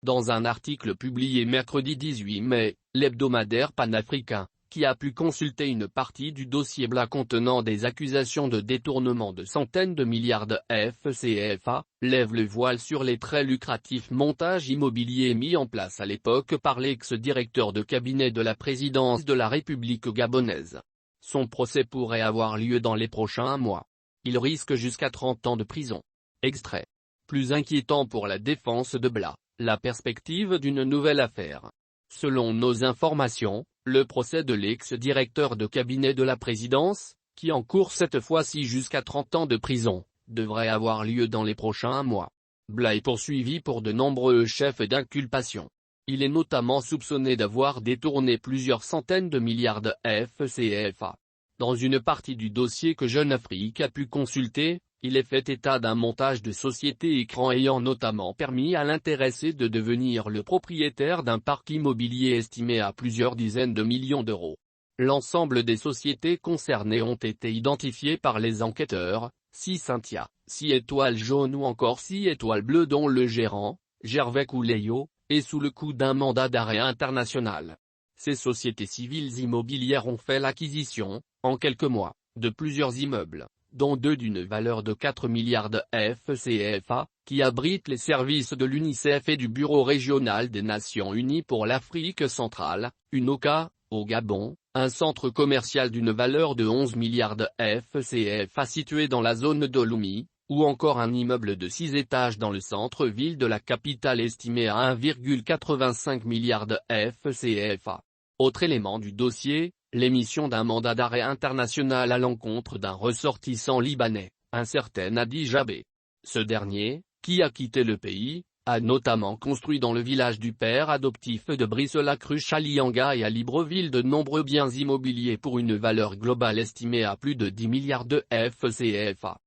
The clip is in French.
Dans un article publié mercredi 18 mai, l'hebdomadaire panafricain, qui a pu consulter une partie du dossier BLA contenant des accusations de détournement de centaines de milliards de CFA, lève le voile sur les très lucratifs montages immobiliers mis en place à l'époque par l'ex-directeur de cabinet de la présidence de la République gabonaise. Son procès pourrait avoir lieu dans les prochains mois. Il risque jusqu'à 30 ans de prison. Extrait. Plus inquiétant pour la défense de BLA, la perspective d'une nouvelle affaire. Selon nos informations, le procès de l'ex-directeur de cabinet de la présidence, qui encourt cette fois-ci jusqu'à 30 ans de prison, devrait avoir lieu dans les prochains mois. BLA est poursuivi pour de nombreux chefs d'inculpation. Il est notamment soupçonné d'avoir détourné plusieurs centaines de milliards de CFA. Dans une partie du dossier que Jeune Afrique a pu consulter, il est fait état d'un montage de société écran ayant notamment permis à l'intéressé de devenir le propriétaire d'un parc immobilier estimé à plusieurs dizaines de millions d'euros. L'ensemble des sociétés concernées ont été identifiées par les enquêteurs, 6 Cynthia, 6 étoiles jaunes ou encore 6 étoiles bleues dont le gérant, Gervais Kouleyo, est sous le coup d'un mandat d'arrêt international. Ces sociétés civiles immobilières ont fait l'acquisition, en quelques mois, de plusieurs immeubles, dont 2 d'une valeur de 4 milliards de CFA, qui abritent les services de l'UNICEF et du Bureau régional des Nations Unies pour l'Afrique centrale, UNOCA, au Gabon, un centre commercial d'une valeur de 11 milliards de CFA situé dans la zone d'Olomouc, ou encore un immeuble de 6 étages dans le centre-ville de la capitale estimé à 1,85 milliard de CFA. Autre élément du dossier, l'émission d'un mandat d'arrêt international à l'encontre d'un ressortissant libanais, un certain Hadi Jabé. Ce dernier, qui a quitté le pays, a notamment construit dans le village du père adoptif de Brice-la-Cruche à Lianga et à Libreville de nombreux biens immobiliers pour une valeur globale estimée à plus de 10 milliards de CFA.